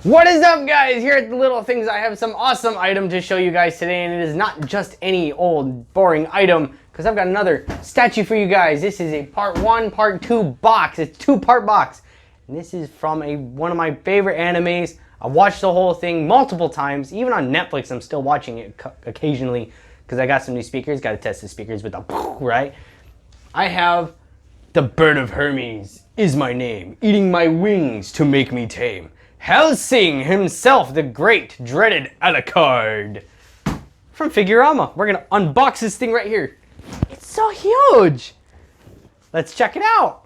What is up, guys? Here at the Little Things, I have some awesome item to show you guys today, and it is not just any old boring item, because I've got another statue for you guys. This is a part 1, part 2 box. It's a 2-part box, and this is from one of my favorite animes. I watched the whole thing multiple times, even on Netflix. I'm still watching it occasionally because I got some new speakers. Got to test the speakers with the right. I have the Bird of Hermes is my name, eating my wings to make me tame. HELLSING himself, the great, dreaded ALUCARD. From FIGURAMA. We're gonna unbox this thing right here. It's so huge. Let's check it out.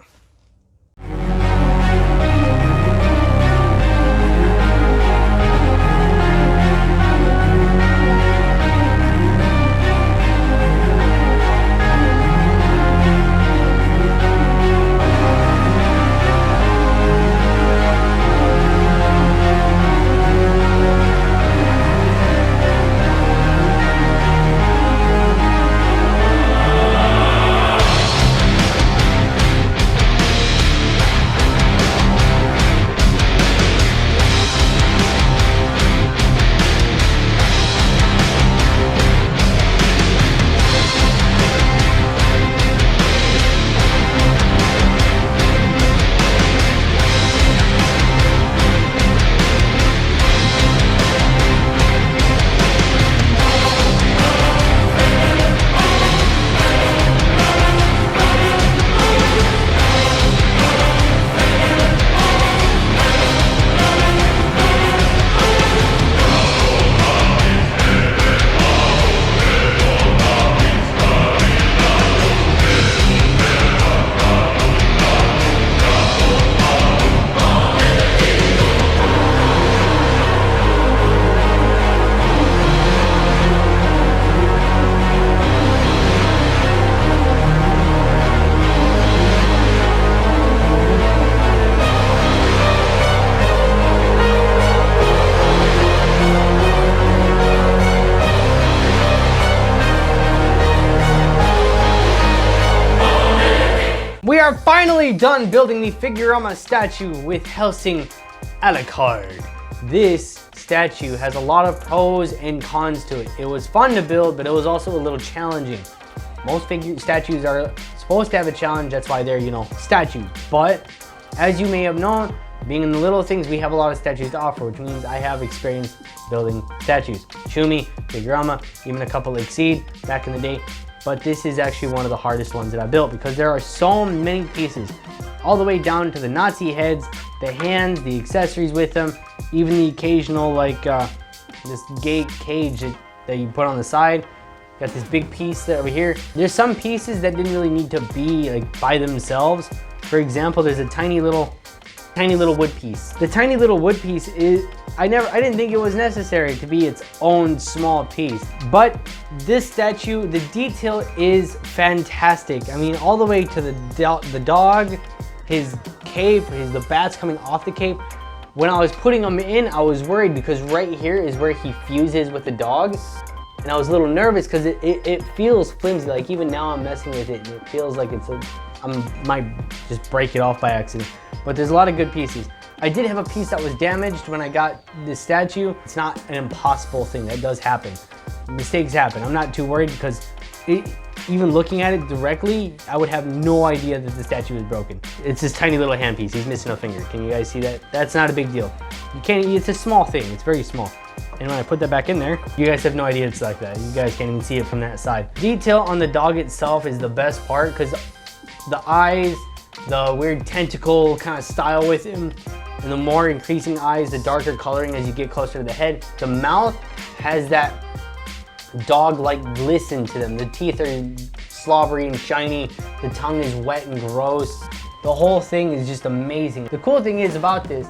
We are finally done building the Figurama statue with HELLSING ALUCARD. This statue has a lot of pros and cons to it. It was fun to build, but it was also a little challenging. Most statues are supposed to have a challenge, that's why they're, statues. But as you may have known, being in the Little Things, we have a lot of statues to offer, which means I have experience building statues. Shumi, Figurama, even a couple Exceed back in the day. But this is actually one of the hardest ones that I built because there are so many pieces, all the way down to the Nazi heads, the hands, the accessories with them, even the occasional this gate cage that you put on the side. Got this big piece over here. There's some pieces that didn't really need to be by themselves. For example, there's a tiny little wood piece. The tiny little wood piece is, I didn't think it was necessary to be its own small piece. But this statue, the detail is fantastic. I mean, all the way to the dog, his cape, the bats coming off the cape. When I was putting them in, I was worried because right here is where he fuses with the dog. And I was a little nervous because it feels flimsy. Like even now I'm messing with it and it feels like I might just break it off by accident. But there's a lot of good pieces. I did have a piece that was damaged when I got this statue. It's not an impossible thing, that does happen. Mistakes happen. I'm not too worried because even looking at it directly, I would have no idea that the statue was broken. It's this tiny little handpiece. He's missing a finger. Can you guys see that? That's not a big deal. It's a small thing. It's very small. And when I put that back in there, you guys have no idea it's like that. You guys can't even see it from that side. Detail on the dog itself is the best part because the eyes, the weird tentacle kind of style with him, and the more increasing eyes, the darker coloring as you get closer to the head. The mouth has that dog-like glisten to them. The teeth are slobbery and shiny. The tongue is wet and gross. The whole thing is just amazing. The cool thing is about this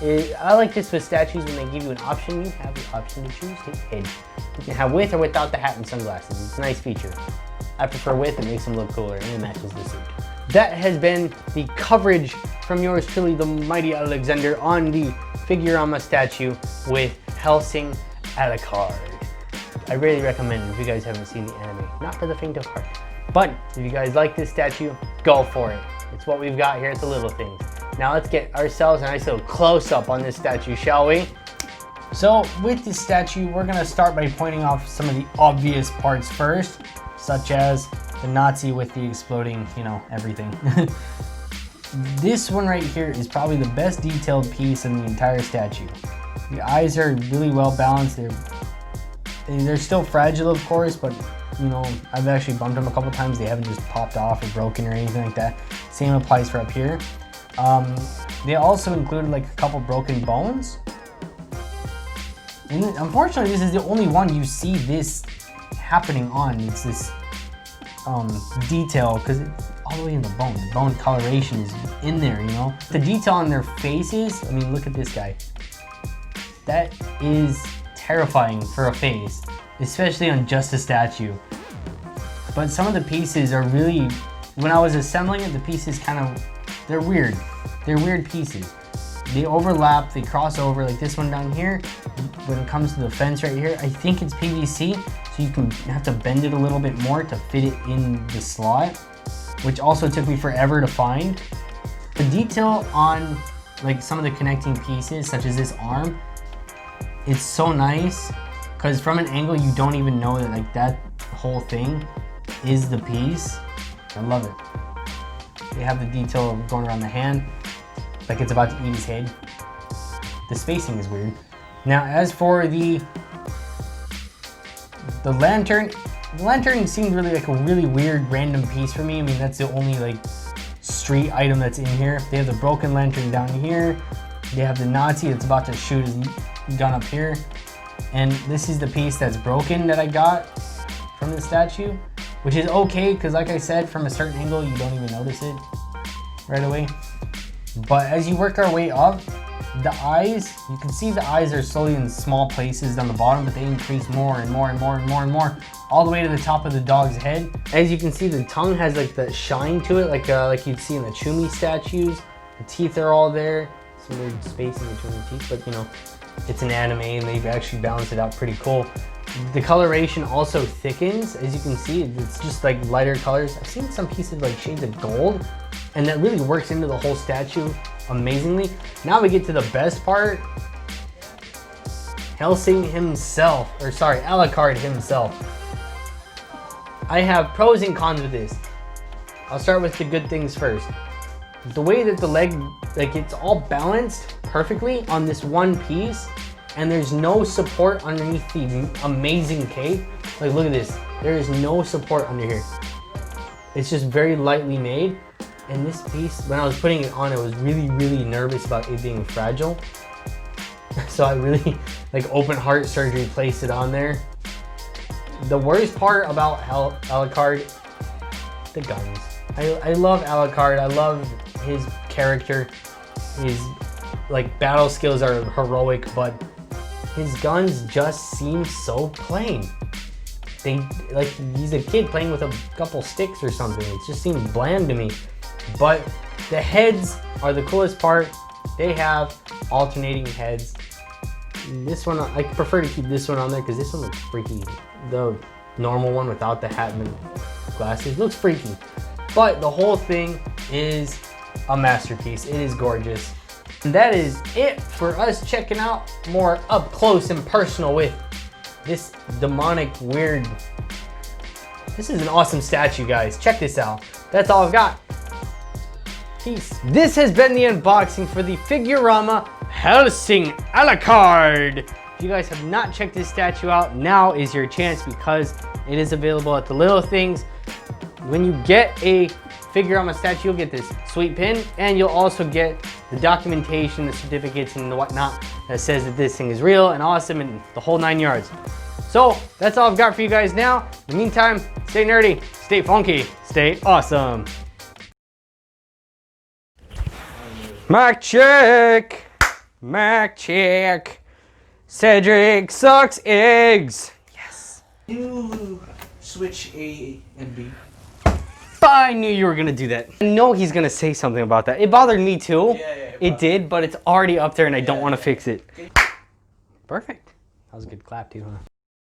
is, I like this with statues when they give you an option. You have the option to choose his head. You can have with or without the hat and sunglasses. It's a nice feature. I prefer with, it makes him look cooler and it matches the suit. That has been the coverage from yours truly, the mighty Alexander, on the Figurama statue with HELLSING ALUCARD. I really recommend it if you guys haven't seen the anime. Not for the faint of heart. But if you guys like this statue, go for it. It's what we've got here at the Little Things. Now let's get ourselves a nice little close-up on this statue, shall we? So with this statue, we're gonna start by pointing off some of the obvious parts first, such as the Nazi with the exploding, you know, everything. This one right here is probably the best detailed piece in the entire statue. The eyes are really well balanced. They're still fragile, of course, but you know, I've actually bumped them a couple times. They haven't just popped off or broken or anything like that. Same applies for up here. They also included like a couple broken bones. And unfortunately, this is the only one you see this happening on. It's this detail, because it's all the way in the bone. The bone coloration is in there, you know. The detail on their faces, I mean, look at this guy. That is terrifying for a face, especially on just a statue. But some of the pieces are really, when I was assembling it, the pieces they're weird. They're weird pieces. They overlap, they cross over, like this one down here. When it comes to the fence right here, I think it's PVC, so you have to bend it a little bit more to fit it in the slot, which also took me forever to find. The detail on like some of the connecting pieces, such as this arm, it's so nice, because from an angle you don't even know that like that whole thing is the piece. I love it. They have the detail going around the hand, like it's about to eat his head. The spacing is weird. Now, as for the lantern, the lantern seemed really like a really weird random piece for me. I mean, that's the only like street item that's in here. They have the broken lantern down here. They have the Nazi that's about to shoot his gun up here. And this is the piece that's broken that I got from the statue, which is okay, because like I said, from a certain angle, you don't even notice it right away. But as you work our way up, the eyes, you can see the eyes are slowly in small places down the bottom, but they increase more and more and more and more and more, all the way to the top of the dog's head. As you can see, the tongue has like that shine to it, like you'd see in the Chumi statues. The teeth are all there. Some weird space in between the teeth, but you know, it's an anime and they've actually balanced it out pretty cool. The coloration also thickens. As you can see, it's just like lighter colors. I've seen some pieces like shades of gold, and that really works into the whole statue amazingly. Now we get to the best part. HELLSING himself, or sorry, ALUCARD himself. I have pros and cons with this. I'll start with the good things first. The way that the leg, like it's all balanced perfectly on this one piece, and there's no support underneath the amazing cape. Like look at this, there is no support under here. It's just very lightly made. And this piece, when I was putting it on, I was really nervous about it being fragile. So I really, like open heart surgery, placed it on there. The worst part about ALUCARD, the guns. I love ALUCARD, I love his character. His like battle skills are heroic, but his guns just seem so plain. Like he's a kid playing with a couple sticks or something. It just seems bland to me. But the heads are the coolest part. They have alternating heads. This one, I prefer to keep this one on there because this one looks freaky. The normal one without the hat and the glasses looks freaky. But the whole thing is a masterpiece. It is gorgeous. And that is it for us checking out more up close and personal with this demonic weird. This is an awesome statue, guys. Check this out. That's all I've got. Peace. This has been the unboxing for the Figurama HELLSING ALUCARD. If you guys have not checked this statue out, now is your chance because it is available at the Little Things. When you get a Figurama statue, you'll get this sweet pin, and you'll also get the documentation, the certificates, and the whatnot that says that this thing is real and awesome and the whole 9 yards. So that's all I've got for you guys now. In the meantime, stay nerdy, stay funky, stay awesome. Mic check, mic check. Cedric sucks eggs. Yes. You switch A and B. I knew you were gonna do that. I know he's gonna say something about that. It bothered me too. Yeah, it did, but it's already up there and I don't want to fix it. Okay. Perfect. That was a good clap too, huh?